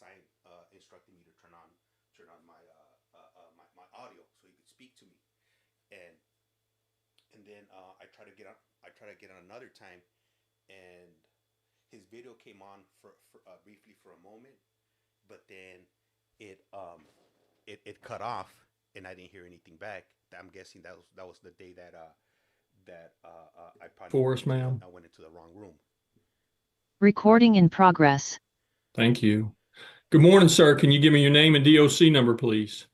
sign instructing me to turn on my audio so he could speak to me. And then I try to get on another time, and his video came on for briefly for a moment, but then it cut off, and I didn't hear anything back. I'm guessing that was the day that I probably For us, ma'am. I went into the wrong room. Recording in progress. Thank you. Good morning, sir. Can you give me your name and DOC number, please?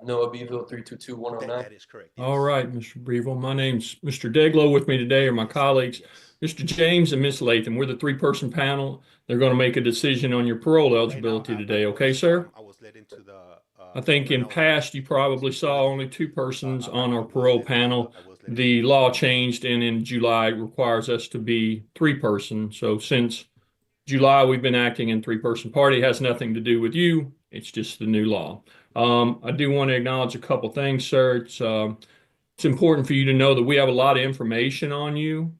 Noah BEVILL 322109. That is correct. Yes. All right, Mr. Breville. My name's Mr. Deglow. With me today are my colleagues, Mr. James and Miss Latham. We're the three-person panel. They're going to make a decision on your parole eligibility today. Okay, sir? I was led into the. I think in past you probably saw only two persons on our parole panel. The law changed, and in July it requires us to be three-person. So since July, we've been acting in three-person party. It has nothing to do with you. It's just the new law. I do want to acknowledge a couple things, sir. It's important for you to know that we have a lot of information on you,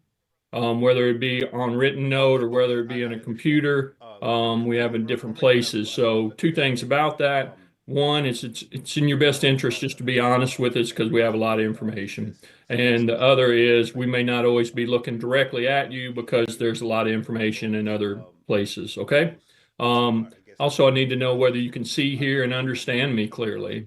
whether it be on written note or whether it be in a computer. We have in different places. So two things about that. One is it's in your best interest just to be honest with us because we have a lot of information. And the other is we may not always be looking directly at you because there's a lot of information in other places, okay? Also, I need to know whether you can see, hear, and understand me clearly.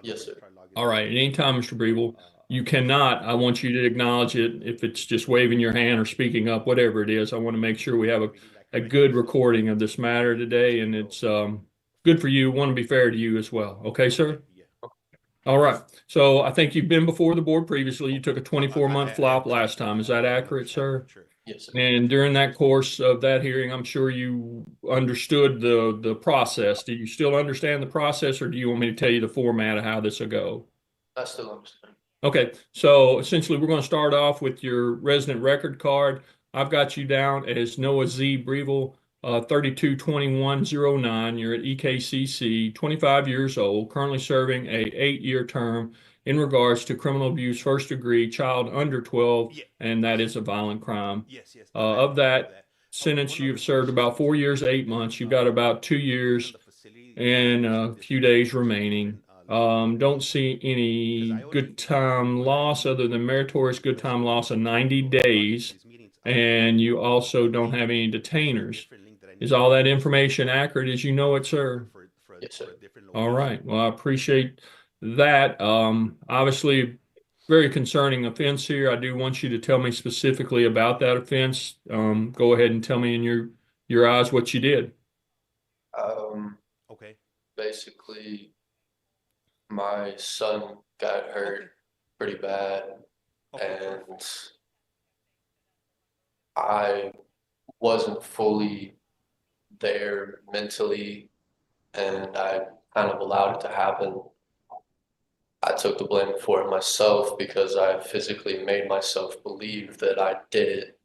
Yes, sir. All right, at any time, Mr. Breville, you cannot, I want you to acknowledge it if it's just waving your hand or speaking up, whatever it is. I want to make sure we have a good recording of this matter today, and it's good for you. Want to be fair to you as well. Okay, sir? All right. So I think you've been before the board previously. You took a 24-month flop last time. Is that accurate, sir? Yes, sir. And during that course of that hearing, I'm sure you understood the process. Do you still understand the process, or do you want me to tell you the format of how this will go? I still understand. Okay, so essentially we're going to start off with your resident record card. I've got you down as Noah Z. Breville, 322109. You're at EKCC, 25 years old, currently serving a 8-year term in regards to criminal abuse, first degree, child under 12, and that is a violent crime. Yes. Of that sentence, you've served about 4 years, 8 months. You've got about 2 years and a few days remaining. Don't see any good time loss other than meritorious good time loss of 90 days. And you also don't have any detainers. Is all that information accurate as you know it, sir? Yes, sir. All right. Well, I appreciate that. Obviously, very concerning offense here. I do want you to tell me specifically about that offense. Go ahead and tell me in your eyes what you did. Okay. Basically, my son got hurt pretty bad, and I wasn't fully there mentally, and I kind of allowed it to happen. I took the blame for it myself because I physically made myself believe that I did it.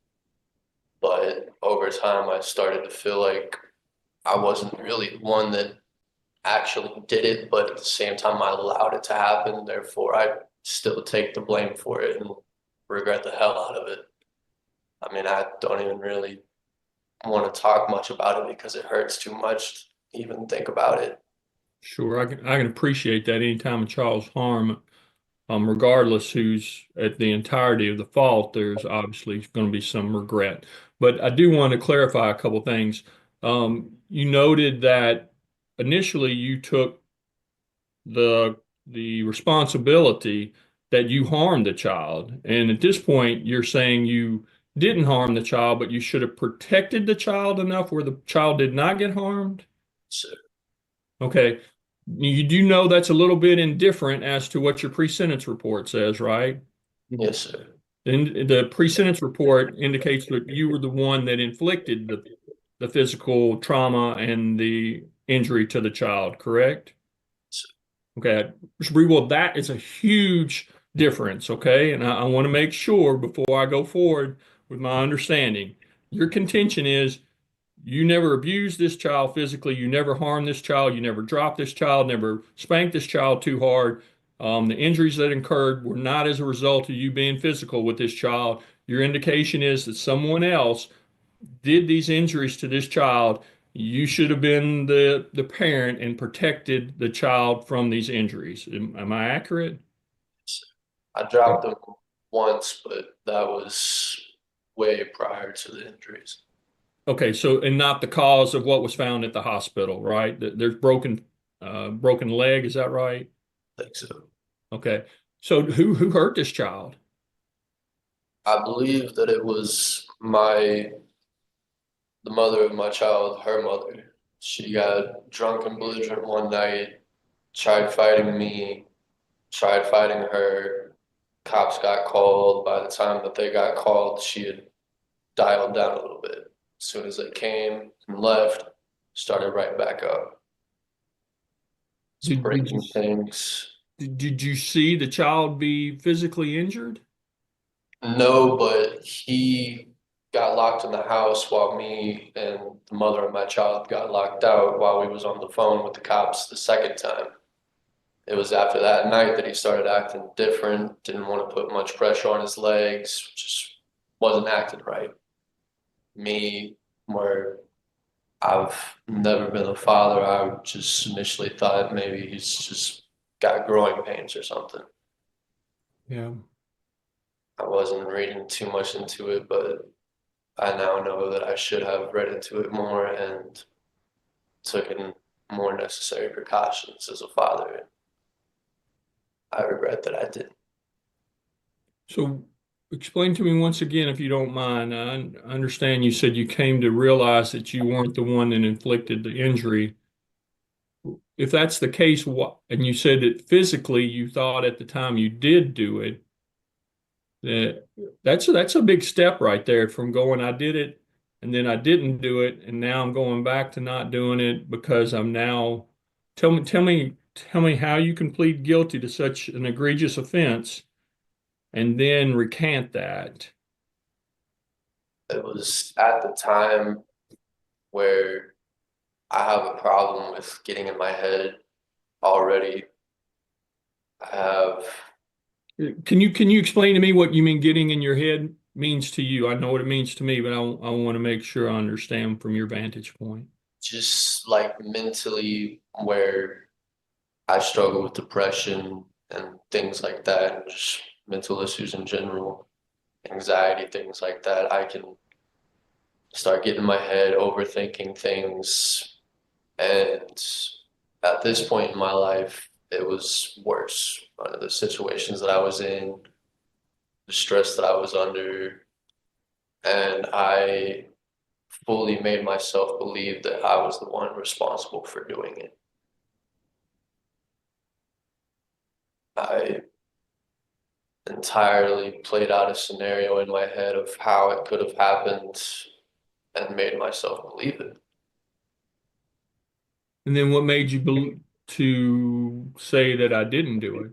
But over time, I started to feel like I wasn't really the one that actually did it, but at the same time, I allowed it to happen. Therefore, I still take the blame for it and regret the hell out of it. I mean, I don't even really want to talk much about it because it hurts too much to even think about it. Sure, I can appreciate that. Anytime a child's harm, regardless who's at the entirety of the fault, there's obviously going to be some regret. But I do want to clarify a couple things. You noted that initially you took the responsibility that you harmed the child, and at this point you're saying you didn't harm the child, but you should have protected the child enough where the child did not get harmed? So, okay. You do know that's a little bit indifferent as to what your pre-sentence report says, right? yes, sir. Then the pre-sentence report indicates that you were the one that inflicted the physical trauma and the injury to the child, correct? Okay, Mr. Breville, that is a huge difference, okay? And I want to make sure before I go forward with my understanding, your contention is you never abused this child physically, you never harmed this child, you never dropped this child, never spanked this child too hard. The injuries that occurred were not as a result of you being physical with this child. Your indication is that someone else did these injuries to this child you should have been the parent and protected the child from these injuries. Am I accurate? I dropped him once, but that was way prior to the injuries. Okay, so and not the cause of what was found at the hospital, right? There's broken leg, is that right? I think so. Okay. So who hurt this child? I believe that it was the mother of my child, her mother. She got drunk and belligerent one night, tried fighting me, tried fighting her. Cops got called. By the time that they got called, she had dialed down a little bit. As soon as they came and left, started right back up. Breaking things. Did you see the child be physically injured? No, but he got locked in the house while me and the mother of my child got locked out while we was on the phone with the cops the second time. It was after that night that he started acting different, didn't want to put much pressure on his legs, just wasn't acting right. Me, where I've never been a father, I just initially thought maybe he's just got growing pains or something. Yeah. I wasn't reading too much into it, but I now know that I should have read into it more and taken more necessary precautions as a father. I regret that I didn't. So explain to me once again, if you don't mind. I understand you said you came to realize that you weren't the one that inflicted the injury. If that's the case, what, and you said that physically you thought at the time you did do it, that's a big step right there from going, I did it and then I didn't do it, and now I'm going back to not doing it because I'm now, tell me how you can plead guilty to such an egregious offense and then recant that. It was at the time where I have a problem with getting in my head already. I have. Can you explain to me what you mean getting in your head means to you? I know what it means to me, but I want to make sure I understand from your vantage point. Just like mentally, where I struggle with depression and things like that, and just mental issues in general, anxiety, things like that. I can start getting in my head, overthinking things. And at this point in my life, it was worse. The situations that I was in, the stress that I was under, and I fully made myself believe that I was the one responsible for doing it. I entirely played out a scenario in my head of how it could have happened and made myself believe it. And then what made you to say that I didn't do it?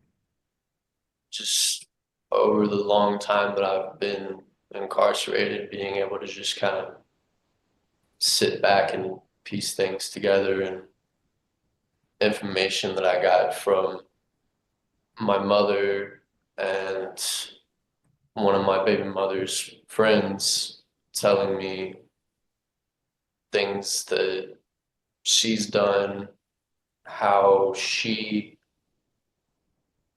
Just over the long time that I've been incarcerated, being able to just kind of sit back and piece things together, and information that I got from my mother and one of my baby mother's friends telling me things that she's done, how she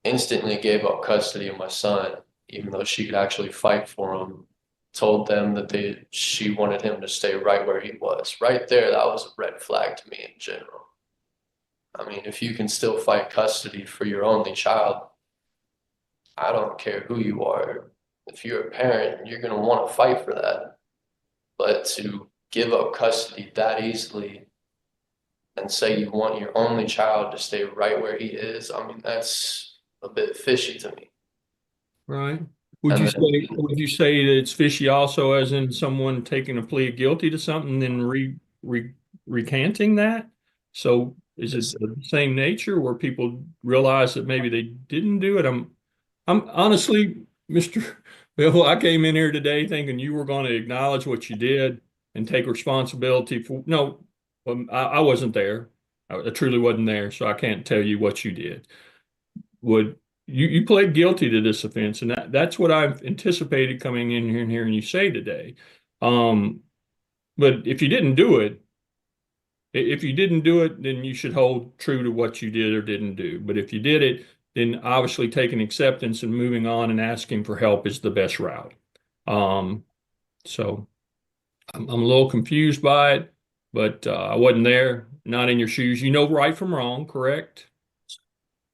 instantly gave up custody of my son, even though she could actually fight for him, told them that she wanted him to stay right where he was. Right there, that was a red flag to me in general. I mean, if you can still fight custody for your only child, I don't care who you are. If you're a parent, you're going to want to fight for that. But to give up custody that easily and say you want your only child to stay right where he is, I mean, that's a bit fishy to me. Right. Would you say that it's fishy also as in someone taking a plea of guilty to something and then recanting that? So is it the same nature where people realize that maybe they didn't do it? I'm honestly, Mr. Bill, I came in here today thinking you were going to acknowledge what you did and take responsibility for, no, I wasn't there. I truly wasn't there, so I can't tell you what you did. You pled guilty to this offense, and that's what I've anticipated coming in here and hearing you say today. But if you didn't do it, If you didn't do it, then you should hold true to what you did or didn't do. But if you did it, then obviously taking acceptance and moving on and asking for help is the best route. So I'm a little confused by it, but I wasn't there, not in your shoes. You know right from wrong, correct?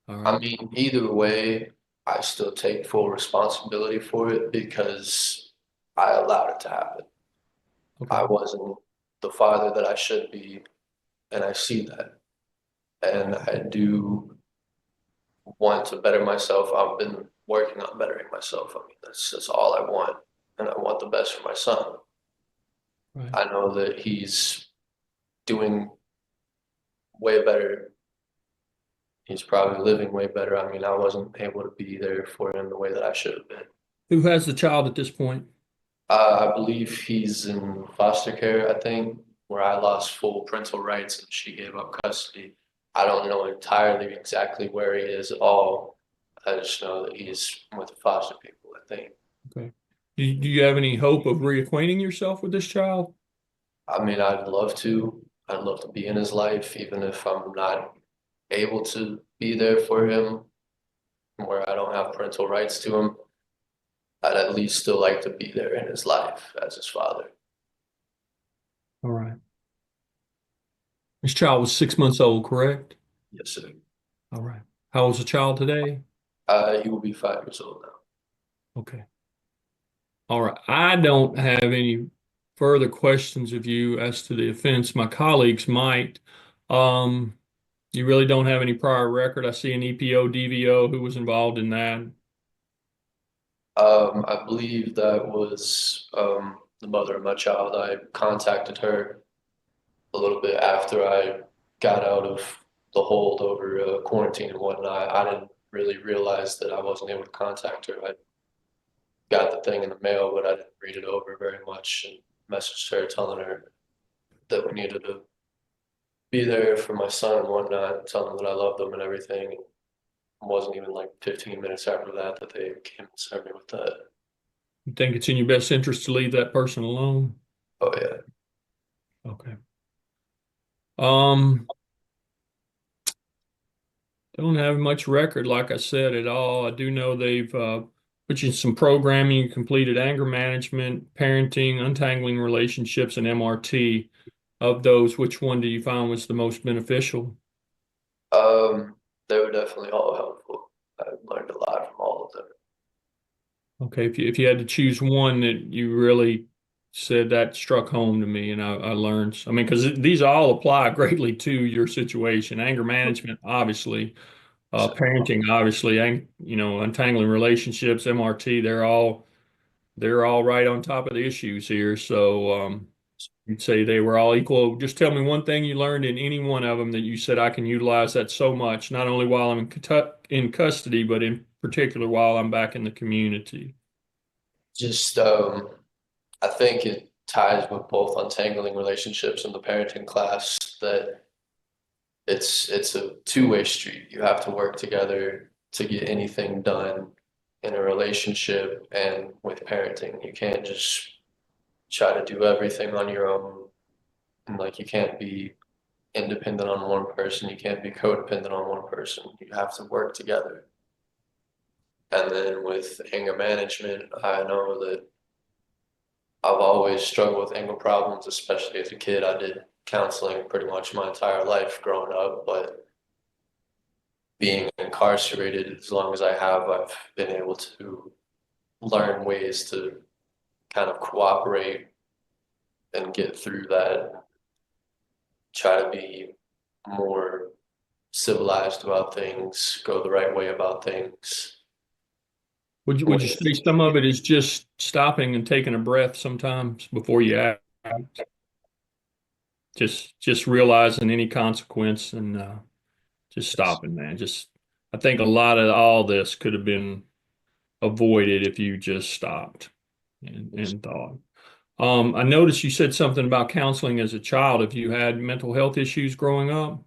All I right. mean, either way, I still take full responsibility for it because I allowed it to happen. Okay. I wasn't the father that I should be, and I see that. And I do want to better myself. I've been working on bettering myself. I mean, that's all I want. And I want the best for my son. Right. I know that he's doing way better. He's probably living way better. I mean, I wasn't able to be there for him the way that I should have been. Who has the child at this point? I believe he's in foster care, I think, where I lost full parental rights and she gave up custody. I don't know entirely exactly where he is at all. I just know that he's with the foster people, I think. Okay. Do you have any hope of reacquainting yourself with this child? I mean, I'd love to. I'd love to be in his life, even if I'm not able to be there for him, where I don't have parental rights to him. I'd at least still like to be there in his life as his father. All right. This child was 6 months old, correct? Yes, sir. All right. How old is the child today? He will be 5 years old now. Okay. All right. I don't have any further questions of you as to the offense. My colleagues might. Um, you really don't have any prior record. I see an EPO, DVO. Who was involved in that? I believe that was the mother of my child. I contacted her a little bit after I got out of the hold over quarantine and whatnot. I didn't really realize that I wasn't able to contact her. I got the thing in the mail, but I didn't read it over very much and messaged her telling her that we needed to be there for my son and whatnot, telling him that I loved him and everything. It wasn't even like 15 minutes after that that they came and served me with that. You think it's in your best interest to leave that person alone? Oh yeah. Okay. Um, don't have much record, like I said, at all. I do know they've put you in some programming, you completed anger management, parenting, untangling relationships, and MRT. Of those, which one do you find was the most beneficial? They were definitely all helpful. I learned a lot from all of them. Okay, if you had to choose one that you really said that struck home to me, and I learned, I mean, because these all apply greatly to your situation. Anger management, obviously, So, parenting, obviously, and untangling relationships, MRT, they're all right on top of the issues here. So, you'd say they were all equal. Just tell me one thing you learned in any one of them that you said I can utilize that so much, not only while I'm in custody, but in particular while I'm back in the community. just I think it ties with both untangling relationships and the parenting class that it's a two-way street. You have to work together to get anything done in a relationship and with parenting. You can't just try to do everything on your own. And like you can't be independent on one person, you can't be codependent on one person. You have to work together. And then with anger management, I know that I've always struggled with anger problems, especially as a kid. I did counseling pretty much my entire life growing up, but being incarcerated as long as I have, I've been able to learn ways to kind of cooperate and get through that, try to be more civilized about things, go the right way about things. Would you say some of it is just stopping and taking a breath sometimes before you act? Just realizing any consequence and just stopping, man. I think a lot of all this could have been avoided if you just stopped and thought. I noticed you said something about counseling as a child. Have you had mental health issues growing up?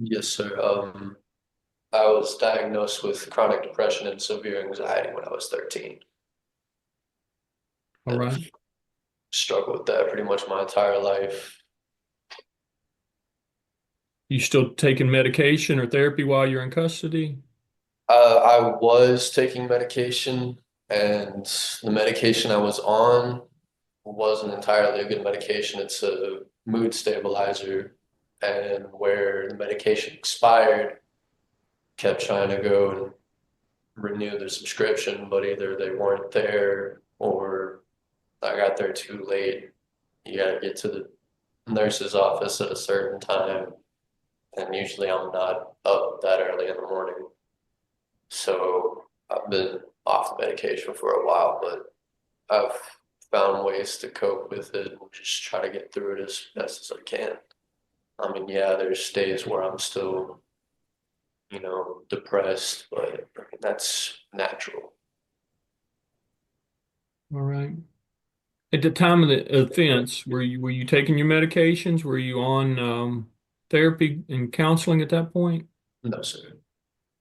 Yes, sir. I was diagnosed with chronic depression and severe anxiety when I was 13. All right. Struggled with that pretty much my entire life. You still taking medication or therapy while you're in custody? I was taking medication, and the medication I was on wasn't entirely a good medication. It's a mood stabilizer, and where the medication expired, kept trying to go and renew the subscription, but either they weren't there or I got there too late. You gotta get to the nurse's office at a certain time, and usually I'm not up that early in the morning. So I've been off the medication for a while, but I've found ways to cope with it and just try to get through it as best as I can. I mean, yeah, there's days where I'm still, depressed, but I mean, that's natural. All right. At the time of the offense, were you taking your medications? Were you on therapy and counseling at that point? No, sir.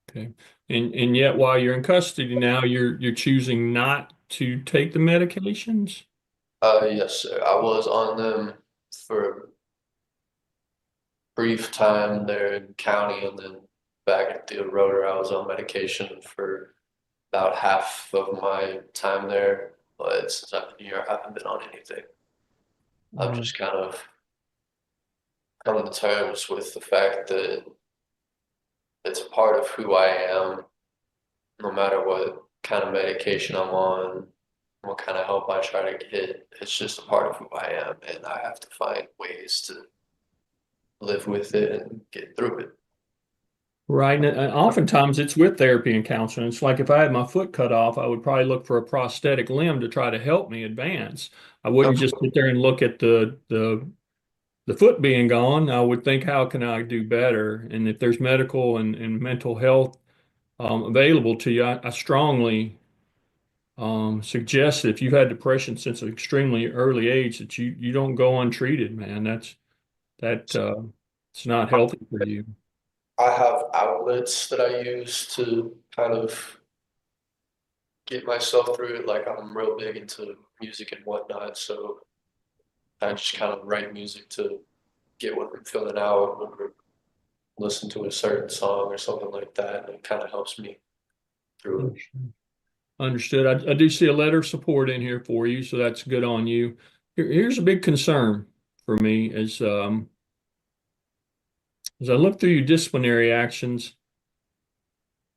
Okay. And yet while you're in custody now, you're choosing not to take the medications? Yes, sir. I was on them for a brief time there in county, and then back at the rotor, I was on medication for about half of my time there. But since I've been here, I haven't been on anything. All I've right. just kind of come to terms with the fact that it's a part of who I am, no matter what kind of medication I'm on, what kind of help I try to get. It's just a part of who I am, and I have to find ways to live with it and get through it. Right. And oftentimes it's with therapy and counseling. It's like if I had my foot cut off, I would probably look for a prosthetic limb to try to help me advance. I wouldn't just sit there and look at the foot being gone. I would think, how can I do better? And if there's medical and mental health available to you, I strongly suggest that if you've had depression since an extremely early age, that you don't go untreated, man. That it's not healthy for you. I have outlets that I use to kind of get myself through it. Like I'm real big into music and whatnot, so I just kind of write music to get what I'm feeling out or listen to a certain song or something like that, and it kind of helps me through it. Understood. I do see a letter of support in here for you, so that's good on you. Here's a big concern for me as I look through your disciplinary actions.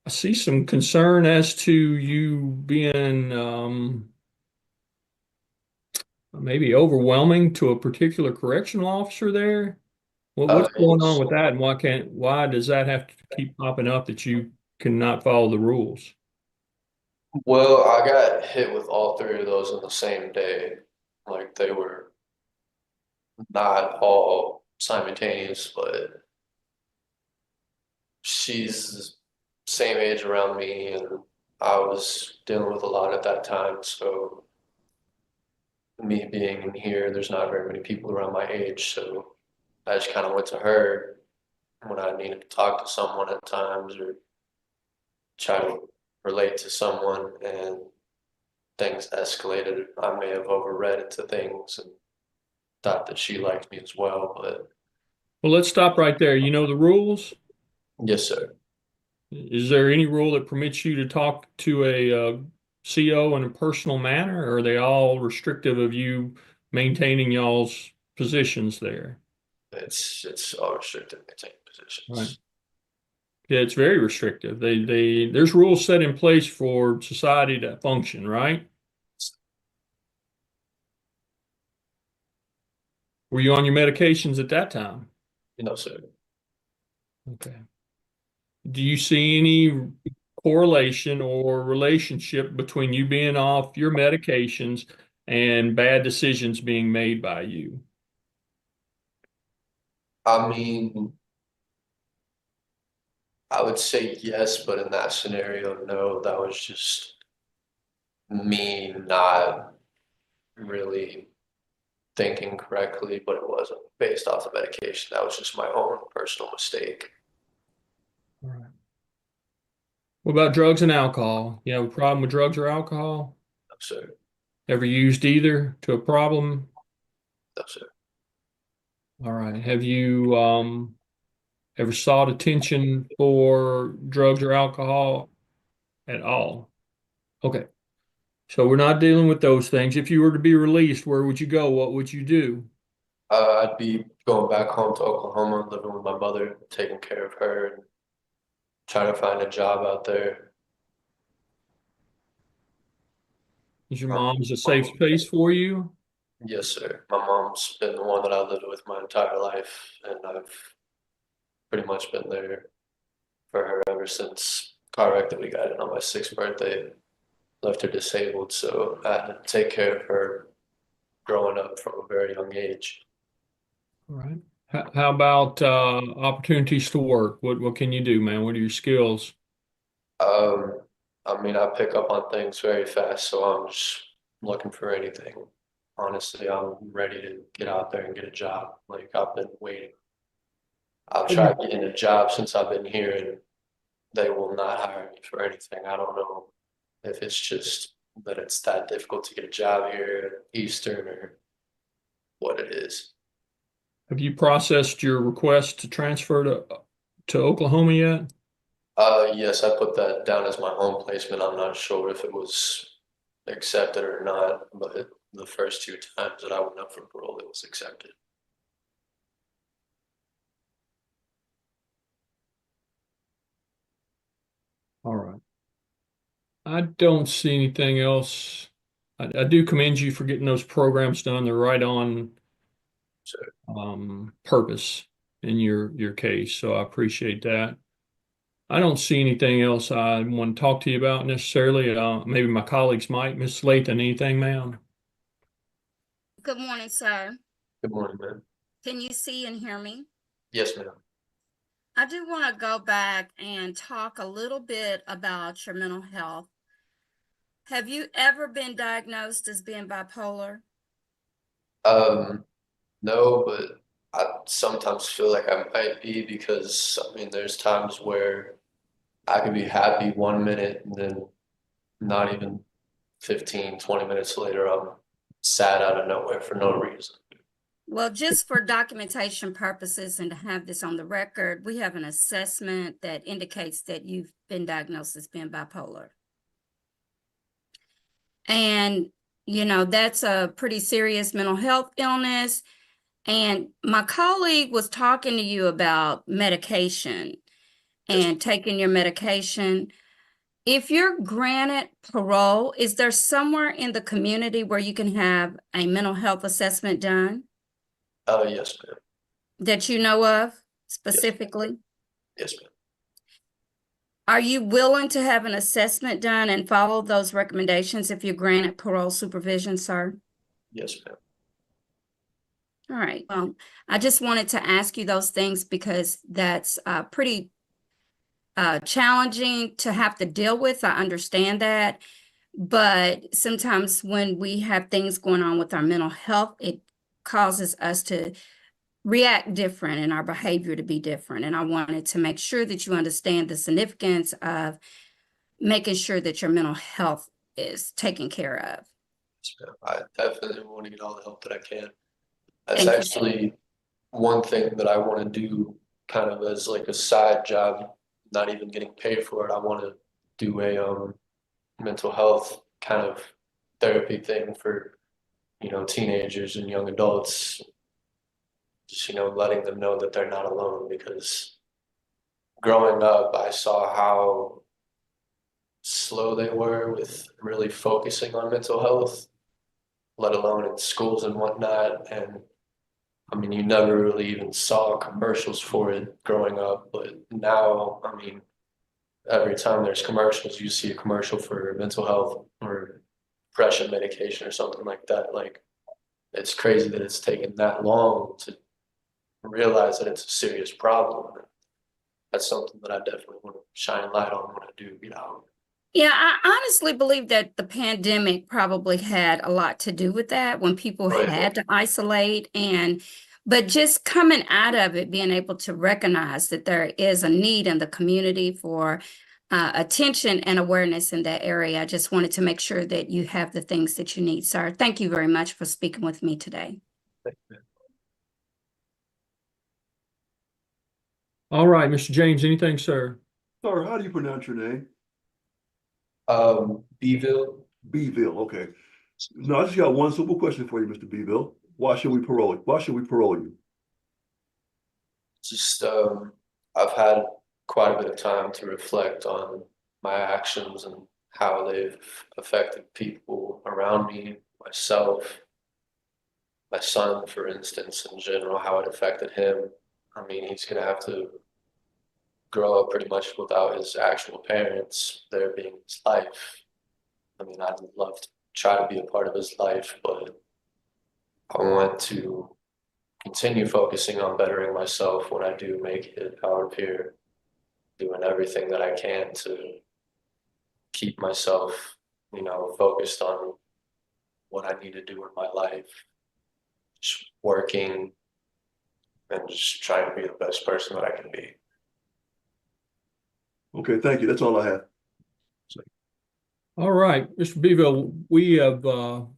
I see some concern as to you being maybe overwhelming to a particular correctional officer there. What's going on Yes. with that, and why does that have to keep popping up that you cannot follow the rules? Well, I got hit with all three of those in the same day. Like they were not all simultaneous, but she's the same age around me, and I was dealing with a lot at that time. So me being in here, there's not very many people around my age, so I just kind of went to her when I needed to talk to someone at times or try to relate to someone, and things escalated. I may have overread into things and thought that she liked me as well, but Well, let's stop right there. You know the rules? yes, sir. Is there any rule that permits you to talk to a CO in a personal manner, or are they all restrictive of you maintaining y'all's positions there? It's all restricted maintained Right. positions. Yeah, it's very restrictive. There's rules set in place for society to function, right? Were you on your medications at that time? Sir. Okay. Do you see any correlation or relationship between you being off your medications and bad decisions being made by you? I mean, I would say yes, but in that scenario, no. That was just me not really thinking correctly, but it wasn't based off the medication. That was just my own personal mistake. All right. What about drugs and alcohol? You have a problem with drugs or alcohol? No, sir. Ever used either to a problem? No, sir. All right. Have you ever sought attention for drugs or alcohol at all? Okay. So we're not dealing with those things. If you were to be released, where would you go? What would you do? I'd be going back home to Oklahoma, living with my mother, taking care of her, and trying to find a job out there. Is your mom's a safe space for you? Yes, sir. My mom's been the one that I lived with my entire life, and I've pretty much been there for her ever since car wreck that we got in on my 6th birthday. Left her disabled, so I had to take care of her growing up from a very young age. All right. How about opportunities to work? What can you do, man? What are your skills? I mean, I pick up on things very fast, so I'm just looking for anything. Honestly, I'm ready to get out there and get a job. Like, I've been waiting. I've tried getting a job since I've been here, and they will not hire me for anything. I don't know if it's just that it's that difficult to get a job here at Eastern or what it is. Have you processed your request to transfer to Oklahoma yet? Yes, I put that down as my home placement. I'm not sure if it was accepted or not, but the first 2 times that I went up for parole, it was accepted. All right. I don't see anything else. I do commend you for getting those programs done. They're right on purpose in your case, so I appreciate that. I don't see anything else I want to talk to you about necessarily. Maybe my colleagues might. Miss Lathan, anything, ma'am? Good morning, sir. Good morning, ma'am. Can you see and hear me? Yes, ma'am. I do want to go back and talk a little bit about your mental health. Have you ever been diagnosed as being bipolar? No, but I sometimes feel like I might be because, I mean, there's times where I could be happy 1 minute and then not even 15, 20 minutes later, I'm sad out of nowhere for no reason. Well, just for documentation purposes and to have this on the record, we have an assessment that indicates that you've been diagnosed as being bipolar. And, you know, that's a pretty serious mental health illness. And my colleague was talking to you about medication and taking your medication. If you're granted parole, is there somewhere in the community where you can have a mental health assessment done Yes, ma'am. that you know of specifically? Yes, ma'am. Are you willing to have an assessment done and follow those recommendations if you're granted parole supervision, sir? Yes, ma'am. All right. Well, I just wanted to ask you those things because that's pretty challenging to have to deal with. I understand that. But sometimes when we have things going on with our mental health, it causes us to react different and our behavior to be different. And I wanted to make sure that you understand the significance of making sure that your mental health is taken care of. Yes, ma'am. I definitely want to get all the help that I can. That's Thank you. actually one thing that I want to do kind of as like a side job, not even getting paid for it. I want to do a mental health kind of therapy thing for, you know, teenagers and young adults. Just, you know, letting them know that they're not alone, because growing up, I saw how slow they were with really focusing on mental health, let alone in schools and whatnot. And I mean, you never really even saw commercials for it growing up, but now, I mean, every time there's commercials, you see a commercial for mental health or depression medication or something like that. Like, it's crazy that it's taken that long to realize that it's a serious problem. That's something that I definitely want to shine light on when I do get out. Yeah, I honestly believe that the pandemic probably had a lot to do with that when people had to isolate but just coming out of it, being able to recognize that there is a need in the community for attention and awareness in that area. I just wanted to make sure that you have the things that you need, sir. Thank you very much for speaking with me today. Thank you. All right, Mr. James, anything, sir? Sir, how do you pronounce your name? BEVILL. BEVILL, okay. Now, I just got one simple question for you, Mr. BEVILL. Why should we parole you? Why should we parole you? Just I've had quite a bit of time to reflect on my actions and how they've affected people around me, myself, my son, for instance, in general, how it affected him. I mean, he's gonna have to grow up pretty much without his actual parents there being his life. I mean, I'd love to try to be a part of his life, but I want to continue focusing on bettering myself when I do make it out here, doing everything that I can to keep myself, focused on what I need to do in my life, just working and just trying to be the best person that I can be. Okay, thank you. That's all I have. All right, Mr. BEVILL, we have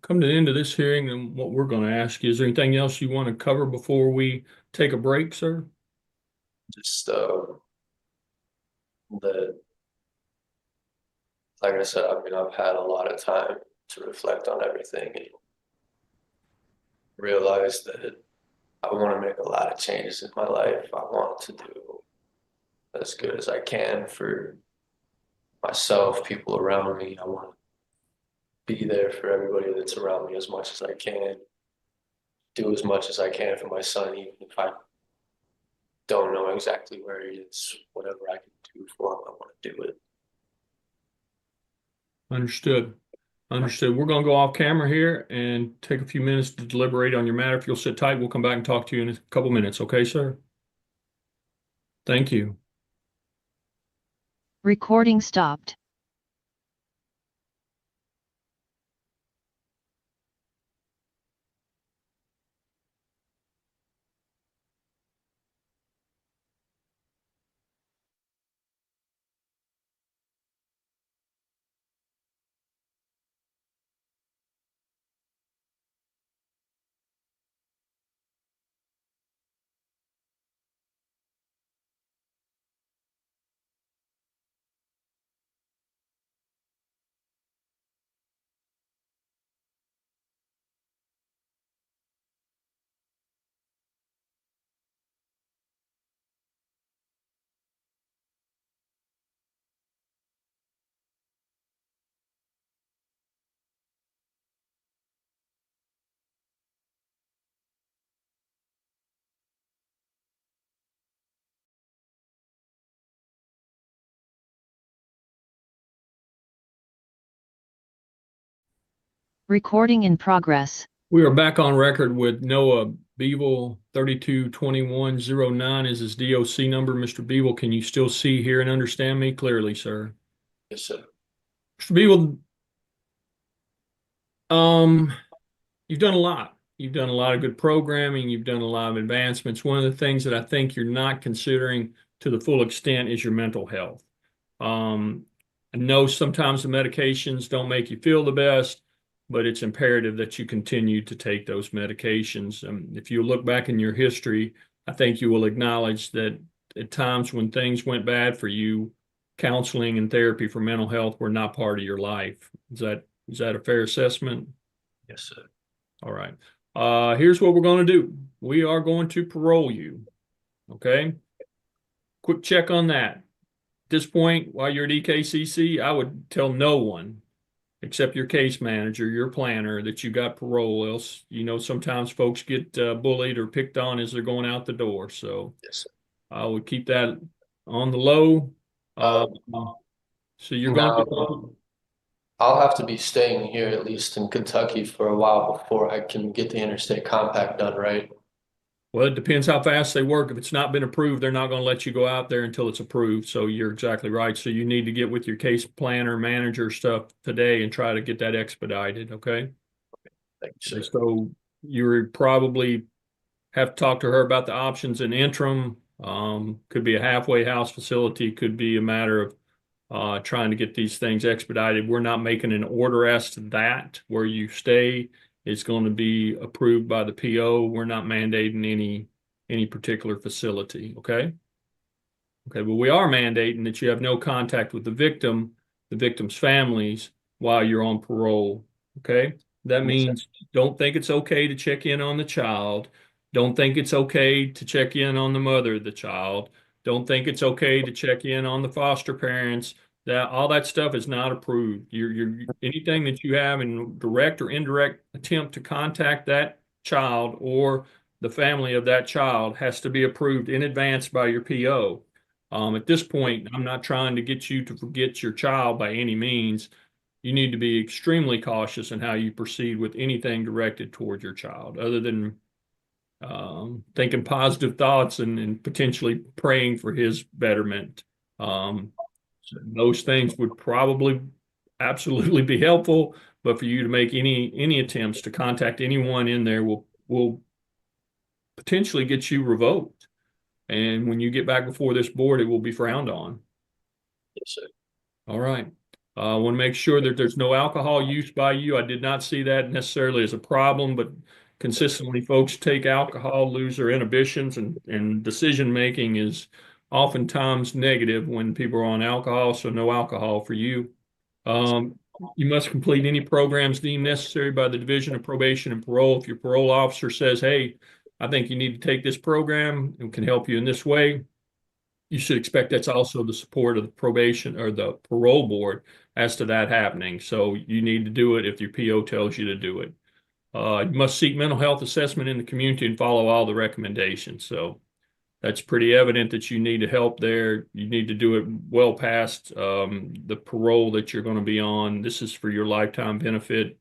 come to the end of this hearing, and what we're going to ask you, is there anything else you want to cover before we take a break, sir? Just the like I said, I mean, I've had a lot of time to reflect on everything and realize that I want to make a lot of changes in my life. I want to do as good as I can for myself, people around me. I want to be there for everybody that's around me as much as I can, do as much as I can for my son, even if I don't know exactly where he is. Whatever I can do for him, I want to do it. Understood. Understood. We're going to go off camera here and take a few minutes to deliberate on your matter. If you'll sit tight, we'll come back and talk to you in a couple minutes. Okay, sir? Thank you. Recording stopped. Recording in progress. We are back on record with Noah BEVILL. 322109 is his DOC number. Mr. BEVILL, can you still see, hear, and understand me clearly, sir? Yes, sir. Mr. BEVILL, you've done a lot. You've done a lot of good programming. You've done a lot of advancements. One of the things that I think you're not considering to the full extent is your mental health. I know sometimes the medications don't make you feel the best, but it's imperative that you continue to take those medications. If you look back in your history, I think you will acknowledge that at times when things went bad for you, counseling and therapy for mental health were not part of your life. Is that a fair assessment? Yes, sir. All right. Here's what we're going to do. We are going to parole you. Okay. Quick check on that. At this point, while you're at EKCC, I would tell no one except your case manager, your planner, that you got parole. Else, sometimes folks get bullied or picked on as they're going out the door. So Yes, sir. I would keep that on the low. So you're going to. I'll have to be staying here at least in Kentucky for a while before I can get the interstate compact done, right? Well, it depends how fast they work. If it's not been approved, they're not going to let you go out there until it's approved. So you're exactly right. So you need to get with your case planner, manager stuff today and try to get that expedited. Okay. Thank you, sir. So you probably have to talk to her about the options in interim. Could be a halfway house facility. Could be a matter of trying to get these things expedited. We're not making an order as to that where you stay. It's going to be approved by the PO. We're not mandating any particular facility. Okay. Okay, but we are mandating that you have no contact with the victim's families while you're on parole. Okay, that means don't think it's okay to check in on the child. Don't think it's okay to check in on the mother of the child. Don't think it's okay to check in on the foster parents. That all that stuff is not approved. You're anything that you have in direct or indirect attempt to contact that child or the family of that child has to be approved in advance by your PO. At this point, I'm not trying to get you to forget your child by any means. You need to be extremely cautious in how you proceed with anything directed toward your child, other than thinking positive thoughts and potentially praying for his betterment. Those things would probably absolutely be helpful, but for you to make any attempts to contact anyone in there will potentially get you revoked. And when you get back before this board, it will be frowned on. Yes, sir. All right. I want to make sure that there's no alcohol use by you. I did not see that necessarily as a problem, but consistently folks take alcohol, lose their inhibitions, and decision making is oftentimes negative when people are on alcohol, so no alcohol for you. You must complete any programs deemed necessary by the Division of Probation and Parole. If your parole officer says, hey, I think you need to take this program and can help you in this way, you should expect that's also the support of the probation or the parole board as to that happening. So you need to do it if your PO tells you to do it. You must seek mental health assessment in the community and follow all the recommendations. So that's pretty evident that you need help there. You need to do it well past the parole that you're going to be on. This is for your lifetime benefit.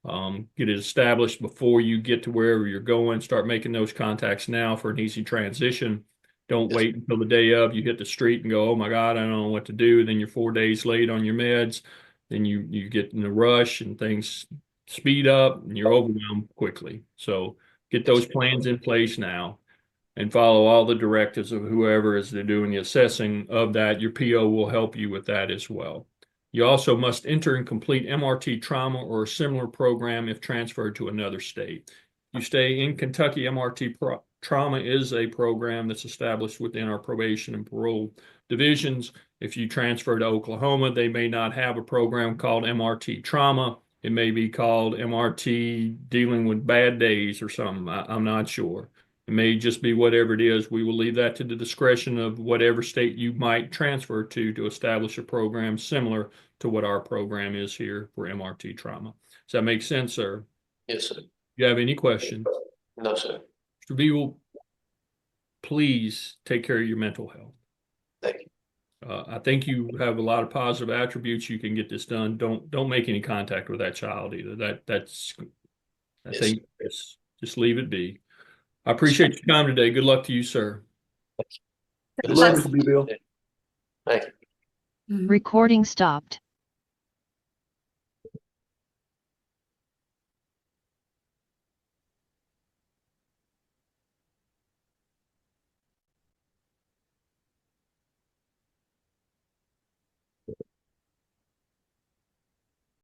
Get it established before you get to wherever you're going. Start making those contacts now for an easy transition. Don't wait until the day of you hit the street and go, oh my God, I don't know what to do. Then you're 4 days late on your meds. Then you get in a rush and things speed up and you're overwhelmed quickly. So get those plans in place now and follow all the directives of whoever is doing the assessing of that. Your PO will help you with that as well. You also must enter and complete MRT trauma or a similar program if transferred to another state. You stay in Kentucky, MRT trauma is a program that's established within our probation and parole divisions. If you transfer to Oklahoma, they may not have a program called MRT trauma. It may be called MRT dealing with bad days or something. I'm not sure. It may just be whatever it is. We will leave that to the discretion of whatever state you might transfer to establish a program similar to what our program is here for MRT trauma. Does that make sense, sir? Yes, sir. You have any questions? No, sir. Mr. BEVILL, please take care of your mental health. Thank you. I think you have a lot of positive attributes. You can get this done. Don't make any contact with that child either. I think just leave it be. I appreciate your time today. Good luck to you, sir. Good luck, Mr. BEVILL. Thank you. Recording stopped.